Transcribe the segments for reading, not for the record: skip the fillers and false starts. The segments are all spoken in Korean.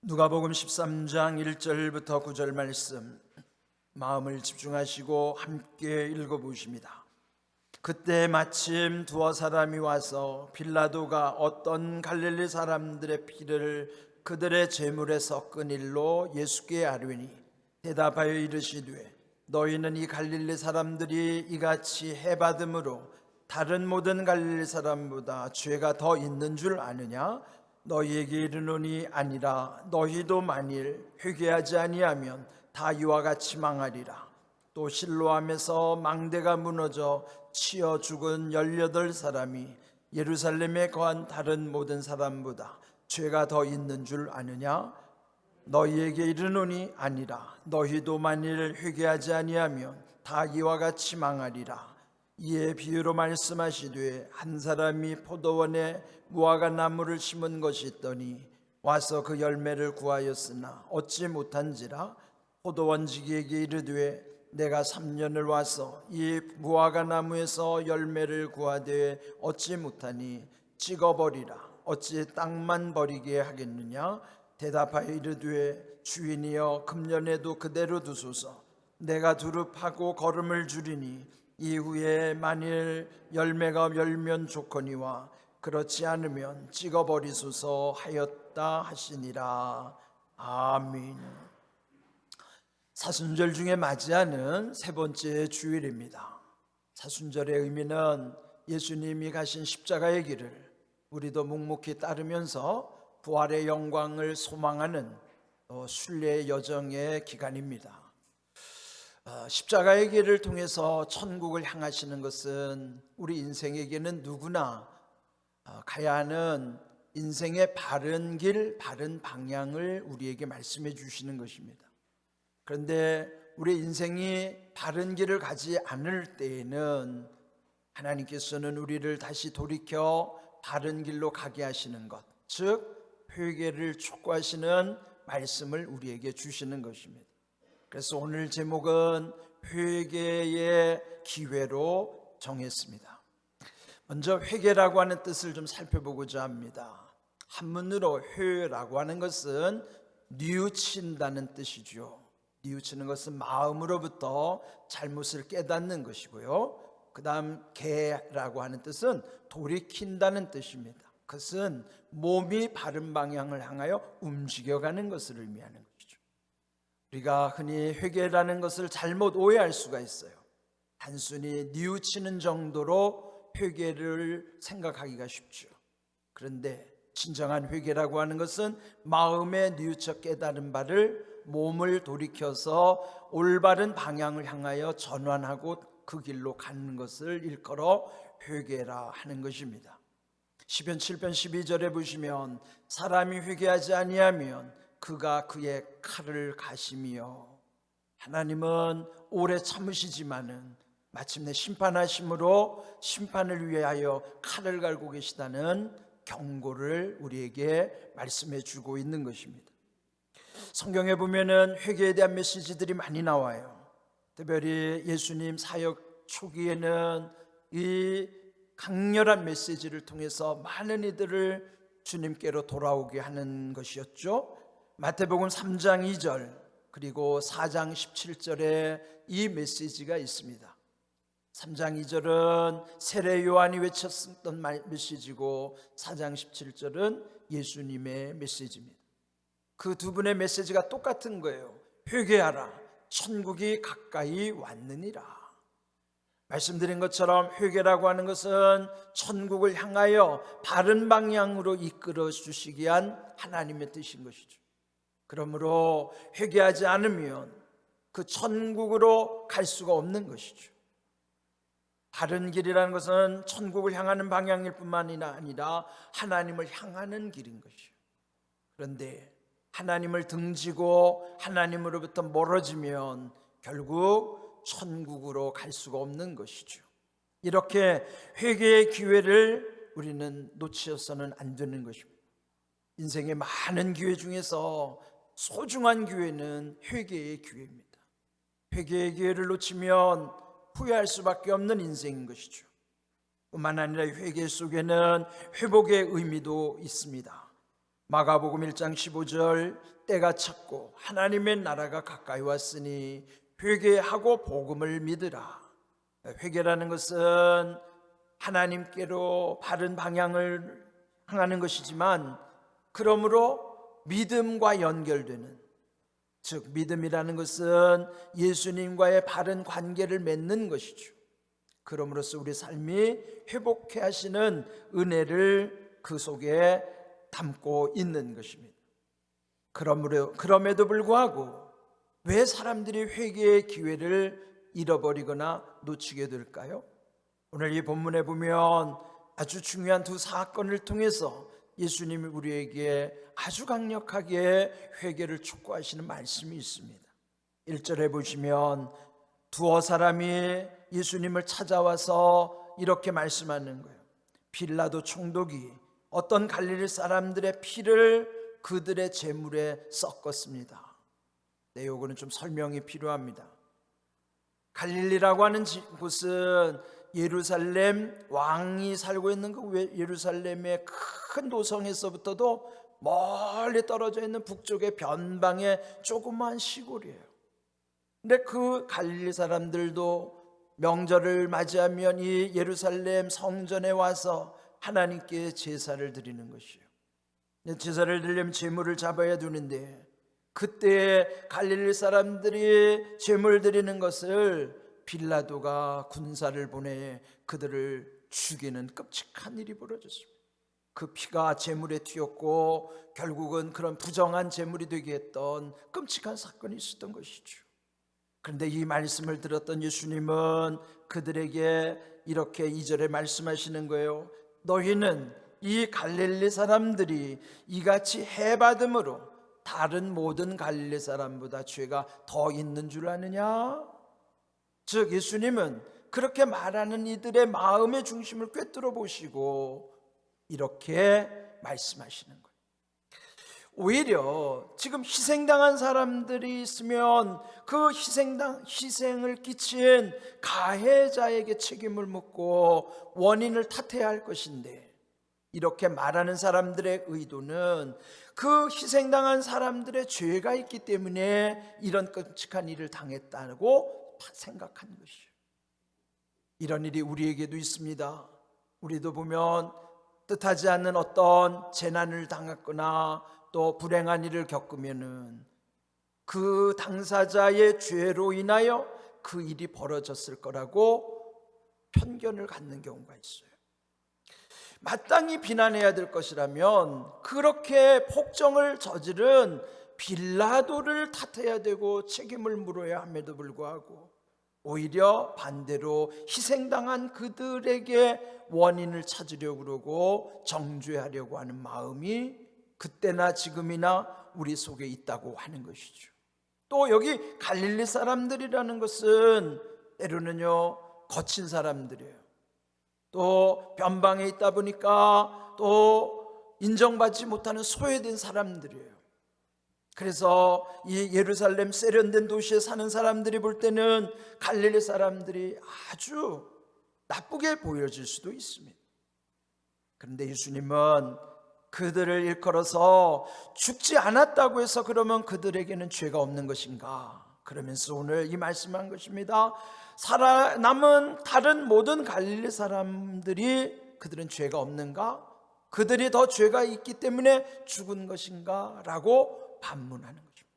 누가복음 13장 1절부터 9절 말씀 마음을 집중하시고 함께 읽어보십니다. 그때 마침 두어 사람이 와서 빌라도가 어떤 갈릴리 사람들의 피를 그들의 제물에 섞은 일로 예수께 아뢰니 대답하여 이르시되 너희는 이 갈릴리 사람들이 이같이 해받음으로 다른 모든 갈릴리 사람보다 죄가 더 있는 줄 아느냐? 너희에게 이르노니 아니라 너희도 만일 회개하지 아니하면 다 이와 같이 망하리라. 또 실로암에서 망대가 무너져 치여 죽은 18사람이 예루살렘에 거한 다른 모든 사람보다 죄가 더 있는 줄 아느냐? 너희에게 이르노니 아니라 너희도 만일 회개하지 아니하면 다 이와 같이 망하리라. 이에 비유로 말씀하시되 한 사람이 포도원에 무화과 나무를 심은 것이 있더니 와서 그 열매를 구하였으나 얻지 못한지라. 포도원지기에게 이르되 내가 3년을 와서 이 무화과 나무에서 열매를 구하되 얻지 못하니 찍어버리라. 어찌 땅만 버리게 하겠느냐? 대답하여 이르되 주인이여 금년에도 그대로 두소서. 내가 두릅하고 걸음을 줄이니 이후에 만일 열매가 열면 좋거니와 그렇지 않으면 찍어버리소서 하였다 하시니라. 아멘. 사순절 중에 맞이하는 세 번째 주일입니다. 사순절의 의미는 예수님이 가신 십자가의 길을 우리도 묵묵히 따르면서 부활의 영광을 소망하는 순례 여정의 기간입니다. 십자가의 길을 통해서 천국을 향하시는 것은 우리 인생에게는 누구나 가야 하는 인생의 바른 길, 바른 방향을 우리에게 말씀해 주시는 것입니다. 그런데 우리 인생이 바른 길을 가지 않을 때에는 하나님께서는 우리를 다시 돌이켜 바른 길로 가게 하시는 것, 즉 회개를 촉구하시는 말씀을 우리에게 주시는 것입니다. 그래서 오늘 제목은 회개의 기회로 정했습니다. 먼저 회개라고 하는 뜻을 좀 살펴보고자 합니다. 한문으로 회라고 하는 것은 뉘우친다는 뜻이죠. 뉘우치는 것은 마음으로부터 잘못을 깨닫는 것이고요. 그 다음 개라고 하는 뜻은 돌이킨다는 뜻입니다. 그것은 몸이 바른 방향을 향하여 움직여가는 것을 의미하는 것이죠. 우리가 흔히 회개라는 것을 잘못 오해할 수가 있어요. 단순히 뉘우치는 정도로 회개를 생각하기가 쉽죠. 그런데 진정한 회개라고 하는 것은 마음에 뉘우쳐 깨달은 바를 몸을 돌이켜서 올바른 방향을 향하여 전환하고 그 길로 가는 것을 일컬어 회개라 하는 것입니다. 시편 7편 12절에 보시면 사람이 회개하지 아니하면 그가 그의 칼을 가시며, 하나님은 오래 참으시지만은 마침내 심판하심으로 심판을 위하여 칼을 갈고 계시다는 경고를 우리에게 말씀해 주고 있는 것입니다. 성경에 보면은 회개에 대한 메시지들이 많이 나와요. 특별히 예수님 사역 초기에는 이 강렬한 메시지를 통해서 많은 이들을 주님께로 돌아오게 하는 것이었죠. 마태복음 3장 2절 그리고 4장 17절에 이 메시지가 있습니다. 3장 2절은 세례 요한이 외쳤던 메시지고 4장 17절은 예수님의 메시지입니다. 그 두 분의 메시지가 똑같은 거예요. 회개하라, 천국이 가까이 왔느니라. 말씀드린 것처럼 회개라고 하는 것은 천국을 향하여 바른 방향으로 이끌어 주시기 위한 하나님의 뜻인 것이죠. 그러므로 회개하지 않으면 그 천국으로 갈 수가 없는 것이죠. 바른 길이라는 것은 천국을 향하는 방향일 뿐만이 아니라 하나님을 향하는 길인 것이죠. 그런데 하나님을 등지고 하나님으로부터 멀어지면 결국 천국으로 갈 수가 없는 것이죠. 이렇게 회개의 기회를 우리는 놓치어서는 안 되는 것입니다. 인생의 많은 기회 중에서 소중한 기회는 회개의 기회입니다. 회개의 기회를 놓치면 후회할 수밖에 없는 인생인 것이죠. 뿐만 아니라 회개 속에는 회복의 의미도 있습니다. 마가복음 1장 15절 때가 찼고 하나님의 나라가 가까이 왔으니 회개하고 복음을 믿으라. 회개라는 것은 하나님께로 바른 방향을 향하는 것이지만 그러므로 믿음과 연결되는, 즉 믿음이라는 것은 예수님과의 바른 관계를 맺는 것이죠. 그럼으로써 우리 삶이 회복해 하시는 은혜를 그 속에 담고 있는 것입니다. 그럼에도 불구하고 왜 사람들이 회개의 기회를 잃어버리거나 놓치게 될까요? 오늘 이 본문에 보면 아주 중요한 두 사건을 통해서 예수님이 우리에게 아주 강력하게 회개를 촉구하시는 말씀이 있습니다. 1절에 보시면 두어 사람이 예수님을 찾아와서 이렇게 말씀하는 거예요. 빌라도 총독이 어떤 갈릴리 사람들의 피를 그들의 제물에 섞었습니다. 네, 요거는 좀 설명이 필요합니다. 갈릴리라고 하는 곳은 예루살렘 왕이 살고 있는 그 예루살렘의 큰 도성에서부터도 멀리 떨어져 있는 북쪽의 변방의 조그만 시골이에요. 근데 그 갈릴리 사람들도 명절을 맞이하면 이 예루살렘 성전에 와서 하나님께 제사를 드리는 것이에요. 제사를 드리려면 제물을 잡아야 되는데 그때 갈릴리 사람들이 제물 드리는 것을 빌라도가 군사를 보내 그들을 죽이는 끔찍한 일이 벌어졌습니다. 그 피가 제물에 튀었고 결국은 그런 부정한 제물이 되게 했던 끔찍한 사건이 있었던 것이죠. 그런데 이 말씀을 들었던 예수님은 그들에게 이렇게 2절에 말씀하시는 거예요. 너희는 이 갈릴리 사람들이 이같이 해받음으로 다른 모든 갈릴리 사람보다 죄가 더 있는 줄 아느냐? 즉 예수님은 그렇게 말하는 이들의 마음의 중심을 꿰뚫어 보시고 이렇게 말씀하시는 거예요. 오히려 지금 희생당한 사람들이 있으면 그 희생을 끼친 가해자에게 책임을 묻고 원인을 탓해야 할 것인데, 이렇게 말하는 사람들의 의도는 그 희생당한 사람들의 죄가 있기 때문에 이런 끔찍한 일을 당했다고 생각하는 것이에요. 이런 일이 우리에게도 있습니다. 우리도 보면 뜻하지 않는 어떤 재난을 당했거나 또 불행한 일을 겪으면은 그 당사자의 죄로 인하여 그 일이 벌어졌을 거라고 편견을 갖는 경우가 있어요. 마땅히 비난해야 될 것이라면 그렇게 폭정을 저지른 빌라도를 탓해야 되고 책임을 물어야 함에도 불구하고 오히려 반대로 희생당한 그들에게 원인을 찾으려고 그러고 정죄하려고 하는 마음이 그때나 지금이나 우리 속에 있다고 하는 것이죠. 또 여기 갈릴리 사람들이라는 것은 때로는요 거친 사람들이에요. 또 변방에 있다 보니까 또 인정받지 못하는 소외된 사람들이에요. 그래서 이 예루살렘 세련된 도시에 사는 사람들이 볼 때는 갈릴리 사람들이 아주 나쁘게 보여질 수도 있습니다. 그런데 예수님은 그들을 일컬어서 죽지 않았다고 해서 그러면 그들에게는 죄가 없는 것인가? 그러면서 오늘 이 말씀한 것입니다. 살아남은 다른 모든 갈릴리 사람들이 그들은 죄가 없는가? 그들이 더 죄가 있기 때문에 죽은 것인가? 라고 반문하는 것입니다.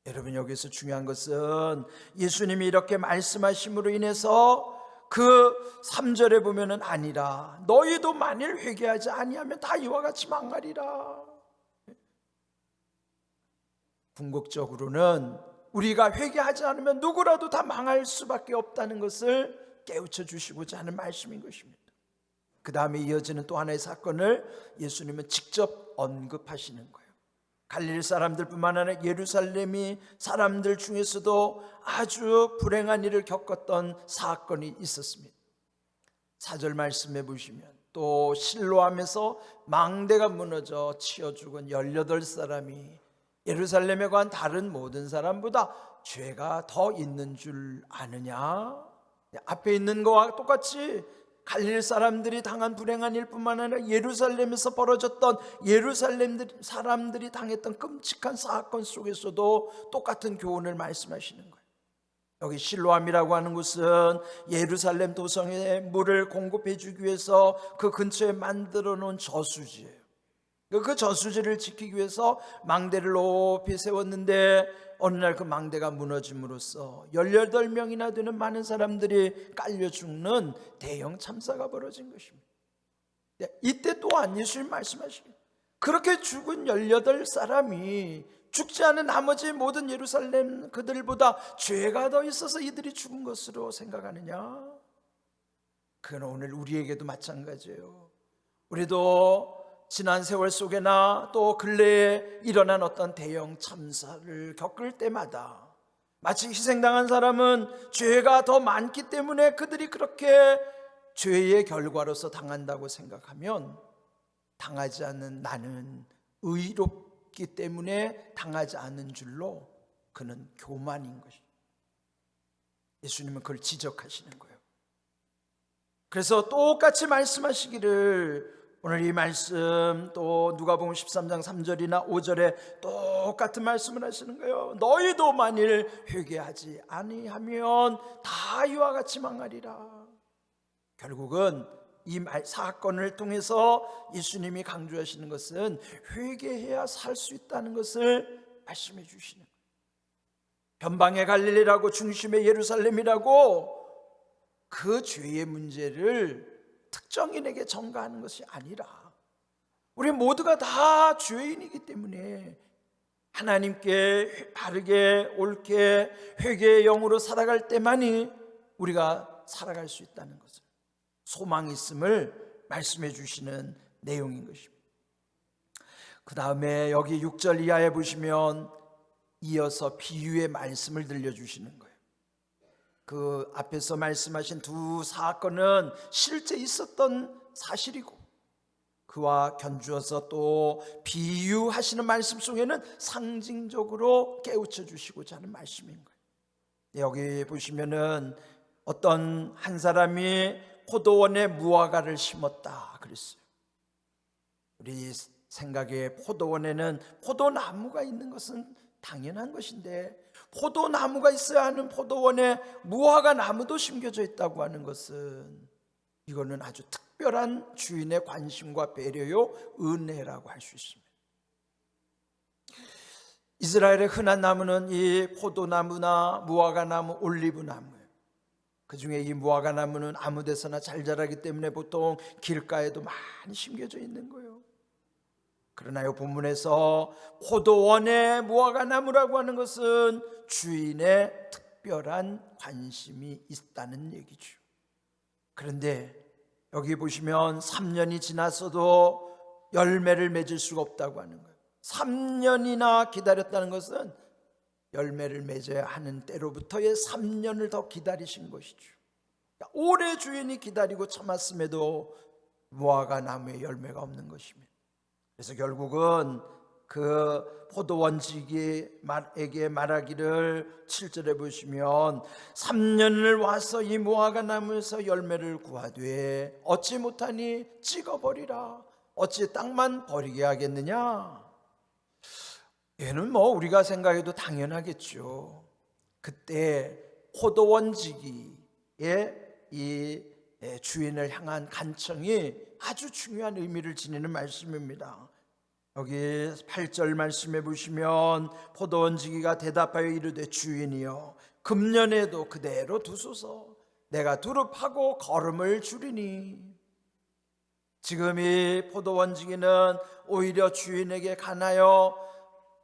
여러분, 여기서 중요한 것은 예수님이 이렇게 말씀하심으로 인해서 그 3절에 보면은 아니라 너희도 만일 회개하지 아니하면 다 이와 같이 망하리라. 궁극적으로는 우리가 회개하지 않으면 누구라도 다 망할 수밖에 없다는 것을 깨우쳐 주시고자 하는 말씀인 것입니다. 그 다음에 이어지는 또 하나의 사건을 예수님은 직접 언급하시는 거예요. 갈릴리 사람들뿐만 아니라 예루살렘이 사람들 중에서도 아주 불행한 일을 겪었던 사건이 있었습니다. 4절 말씀해 보시면 또 실로암에서 망대가 무너져 치어 죽은 18사람이 예루살렘에 관 다른 모든 사람보다 죄가 더 있는 줄 아느냐? 앞에 있는 거와 똑같이 갈릴리 사람들이 당한 불행한 일뿐만 아니라 예루살렘에서 벌어졌던 예루살렘 사람들이 당했던 끔찍한 사건 속에서도 똑같은 교훈을 말씀하시는 거예요. 여기 실로암이라고 하는 곳은 예루살렘 도성에 물을 공급해 주기 위해서 그 근처에 만들어 놓은 저수지예요. 그 저수지를 지키기 위해서 망대를 높이 세웠는데 어느 날 그 망대가 무너짐으로써 18명이나 되는 많은 사람들이 깔려 죽는 대형 참사가 벌어진 것입니다. 이때 또한 예수님 말씀하시기를 그렇게 죽은 18사람이 죽지 않은 나머지 모든 예루살렘 그들보다 죄가 더 있어서 이들이 죽은 것으로 생각하느냐? 그건 오늘 우리에게도 마찬가지예요. 우리도 지난 세월 속에나 또 근래에 일어난 어떤 대형 참사를 겪을 때마다 마치 희생당한 사람은 죄가 더 많기 때문에 그들이 그렇게 죄의 결과로서 당한다고 생각하면 당하지 않는 나는 의롭기 때문에 당하지 않는 줄로 그는 교만인 것입니다. 예수님은 그걸 지적하시는 거예요. 그래서 똑같이 말씀하시기를 오늘 이 말씀 또 누가복음 13장 3절이나 5절에 똑같은 말씀을 하시는 거예요. 너희도 만일 회개하지 아니하면 다 이와 같이 망하리라. 결국은 이 사건을 통해서 예수님이 강조하시는 것은 회개해야 살 수 있다는 것을 말씀해 주시는 거예요. 변방의 갈릴리라고 중심의 예루살렘이라고 그 죄의 문제를 특정인에게 전가하는 것이 아니라 우리 모두가 다 죄인이기 때문에 하나님께 바르게 옳게 회개의 영으로 살아갈 때만이 우리가 살아갈 수 있다는 것을 소망이 있음을 말씀해 주시는 내용인 것입니다. 그 다음에 여기 6절 이하에 보시면 이어서 비유의 말씀을 들려주시는 거예요. 그 앞에서 말씀하신 두 사건은 실제 있었던 사실이고 그와 견주어서 또 비유하시는 말씀 속에는 상징적으로 깨우쳐 주시고자 하는 말씀인 거예요. 여기 보시면은 어떤 한 사람이 포도원에 무화과를 심었다 그랬어요. 우리 생각에 포도원에는 포도나무가 있는 것은 당연한 것인데 포도나무가 있어야 하는 포도원에 무화과 나무도 심겨져 있다고 하는 것은 이거는 아주 특별한 주인의 관심과 배려요 은혜라고 할 수 있습니다. 이스라엘의 흔한 나무는 이 포도나무나 무화과나무, 올리브나무예요. 그 중에 이 무화과나무는 아무 데서나 잘 자라기 때문에 보통 길가에도 많이 심겨져 있는 거예요. 그러나 이 본문에서 포도원의 무화과나무라고 하는 것은 주인의 특별한 관심이 있다는 얘기죠. 그런데 여기 보시면 3년이 지났어도 열매를 맺을 수가 없다고 하는 거예요. 3년이나 기다렸다는 것은 열매를 맺어야 하는 때로부터의 3년을 더 기다리신 것이죠. 오래 주인이 기다리고 참았음에도 무화과나무에 열매가 없는 것입니다. 그래서 결국은 그 포도원지기에게 말하기를 7절에 보시면 3년을 와서 이 무화과나무에서 열매를 구하되 어찌 못하니 찍어버리라. 어찌 땅만 버리게 하겠느냐. 얘는 뭐 우리가 생각해도 당연하겠죠. 그때 포도원지기의 이 주인을 향한 간청이 아주 중요한 의미를 지니는 말씀입니다. 여기 8절 말씀해 보시면 포도원지기가 대답하여 이르되 주인이여 금년에도 그대로 두소서 내가 두릅하고 거름을 주리니. 지금 이 포도원지기는 오히려 주인에게 간하여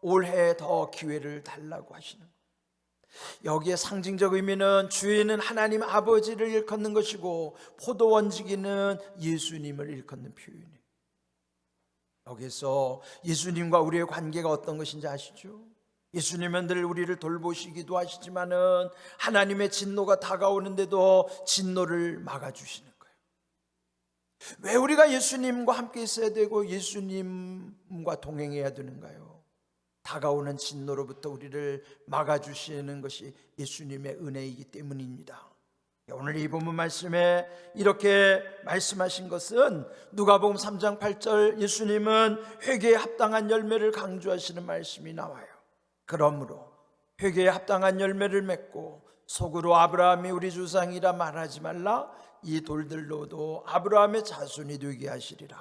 올해 더 기회를 달라고 하시는 거예요. 여기에 상징적 의미는 주인은 하나님 아버지를 일컫는 것이고 포도원지기는 예수님을 일컫는 표현이에요. 여기서 예수님과 우리의 관계가 어떤 것인지 아시죠? 예수님은 늘 우리를 돌보시기도 하시지만은 하나님의 진노가 다가오는데도 진노를 막아주시는 거예요. 왜 우리가 예수님과 함께 있어야 되고 예수님과 동행해야 되는가요? 다가오는 진노로부터 우리를 막아주시는 것이 예수님의 은혜이기 때문입니다. 오늘 이 본문 말씀에 이렇게 말씀하신 것은 누가복음 3장 8절 예수님은 회개에 합당한 열매를 강조하시는 말씀이 나와요. 그러므로 회개에 합당한 열매를 맺고 속으로 아브라함이 우리 조상이라 말하지 말라. 이 돌들로도 아브라함의 자손이 되게 하시리라.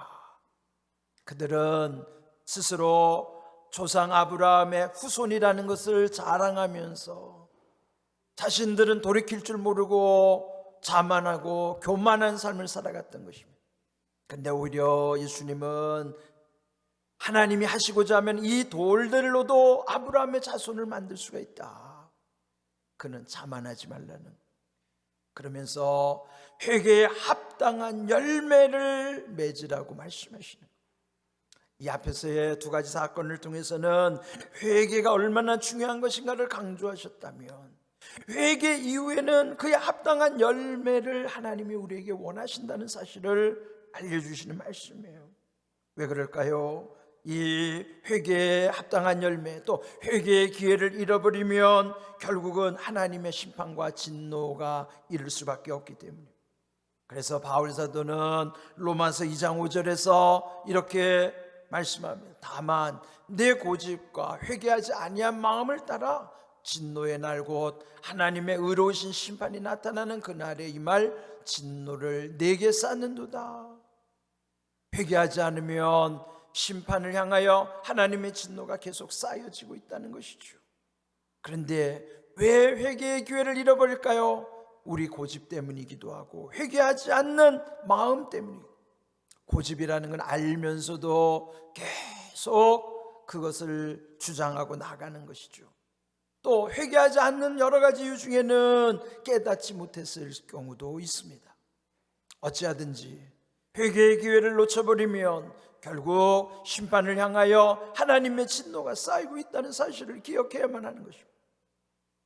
그들은 스스로 조상 아브라함의 후손이라는 것을 자랑하면서 자신들은 돌이킬 줄 모르고 자만하고 교만한 삶을 살아갔던 것입니다. 그런데 오히려 예수님은 하나님이 하시고자 하면 이 돌들로도 아브라함의 자손을 만들 수가 있다. 그는 자만하지 말라는, 그러면서 회개에 합당한 열매를 맺으라고 말씀하시는, 이 앞에서의 두 가지 사건을 통해서는 회개가 얼마나 중요한 것인가를 강조하셨다면, 회개 이후에는 그에 합당한 열매를 하나님이 우리에게 원하신다는 사실을 알려주시는 말씀이에요. 왜 그럴까요? 이 회개에 합당한 열매, 또 회개의 기회를 잃어버리면 결국은 하나님의 심판과 진노가 이를 수밖에 없기 때문에, 그래서 바울 사도는 로마서 2장 5절에서 이렇게 말씀합니다. 다만 내 고집과 회개하지 아니한 마음을 따라 진노의 날 곧 하나님의 의로우신 심판이 나타나는 그날에 임할 진노를 내게 쌓는도다. 회개하지 않으면 심판을 향하여 하나님의 진노가 계속 쌓여지고 있다는 것이죠. 그런데 왜 회개의 기회를 잃어버릴까요? 우리 고집 때문이기도 하고 회개하지 않는 마음 때문이고, 고집이라는 건 알면서도 계속 그것을 주장하고 나가는 것이죠. 또 회개하지 않는 여러 가지 이유 중에는 깨닫지 못했을 경우도 있습니다. 어찌하든지 회개의 기회를 놓쳐버리면 결국 심판을 향하여 하나님의 진노가 쌓이고 있다는 사실을 기억해야만 하는 것입니다.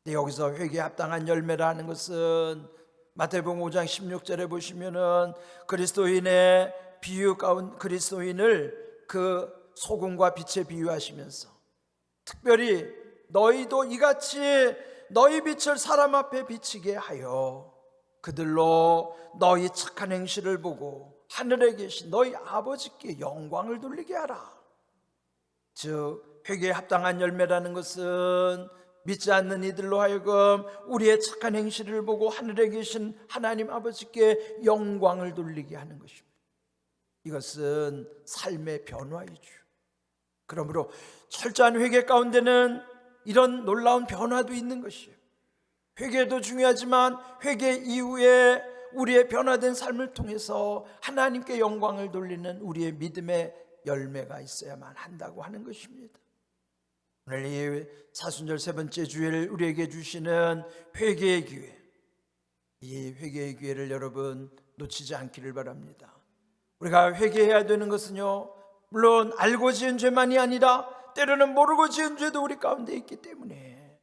여기서 회개에 합당한 열매라는 것은 마태복음 5장 16절에 보시면은 그리스도인의 비유 가운데 그리스도인을 그 소금과 빛에 비유하시면서 특별히 너희도 이같이 너희 빛을 사람 앞에 비치게 하여 그들로 너희 착한 행실을 보고 하늘에 계신 너희 아버지께 영광을 돌리게 하라. 즉 회개에 합당한 열매라는 것은 믿지 않는 이들로 하여금 우리의 착한 행실을 보고 하늘에 계신 하나님 아버지께 영광을 돌리게 하는 것입니다. 이것은 삶의 변화이죠. 그러므로 철저한 회개 가운데는 이런 놀라운 변화도 있는 것이에요. 회개도 중요하지만 회개 이후에 우리의 변화된 삶을 통해서 하나님께 영광을 돌리는 우리의 믿음의 열매가 있어야만 한다고 하는 것입니다. 오늘 이 사순절 세 번째 주일 우리에게 주시는 회개의 기회, 이 회개의 기회를 여러분 놓치지 않기를 바랍니다. 우리가 회개해야 되는 것은요, 물론 알고 지은 죄만이 아니라 때로는 모르고 지은 죄도 우리 가운데 있기 때문에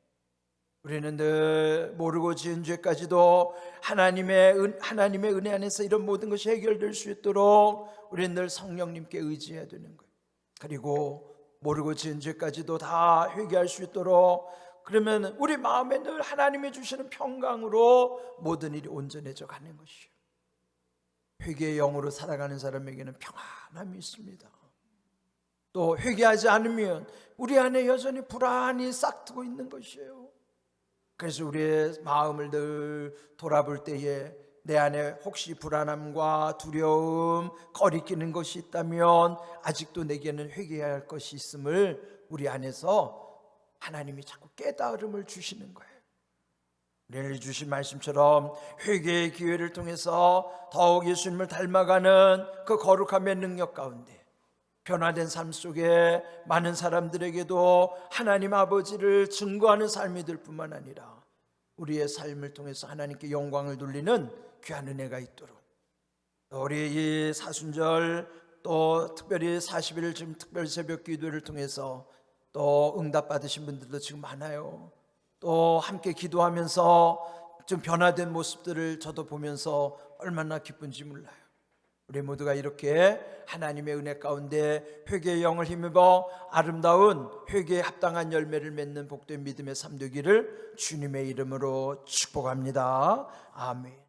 우리는 늘 모르고 지은 죄까지도 하나님의 은혜 안에서 이런 모든 것이 해결될 수 있도록 우리는 늘 성령님께 의지해야 되는 거예요. 그리고 모르고 지은 죄까지도 다 회개할 수 있도록, 그러면 우리 마음에 늘 하나님이 주시는 평강으로 모든 일이 온전해져 가는 것이에요. 회개의 영으로 살아가는 사람에게는 평안함이 있습니다. 또 회개하지 않으면 우리 안에 여전히 불안이 싹트고 있는 것이에요. 그래서 우리의 마음을 늘 돌아볼 때에 내 안에 혹시 불안함과 두려움, 거리끼는 것이 있다면 아직도 내게는 회개해야 할 것이 있음을 우리 안에서 하나님이 자꾸 깨달음을 주시는 거예요. 오늘 주신 말씀처럼 회개의 기회를 통해서 더욱 예수님을 닮아가는 그 거룩함의 능력 가운데 변화된 삶 속에 많은 사람들에게도 하나님 아버지를 증거하는 삶이 될 뿐만 아니라 우리의 삶을 통해서 하나님께 영광을 돌리는 귀한 은혜가 있도록, 우리 이 사순절 또 특별히 40일 지금 특별 새벽 기도를 통해서 또 응답 받으신 분들도 지금 많아요. 또 함께 기도하면서 좀 변화된 모습들을 저도 보면서 얼마나 기쁜지 몰라요. 우리 모두가 이렇게 하나님의 은혜 가운데 회개의 영을 힘입어 아름다운 회개에 합당한 열매를 맺는 복된 믿음의 삶 되기를 주님의 이름으로 축복합니다. 아멘.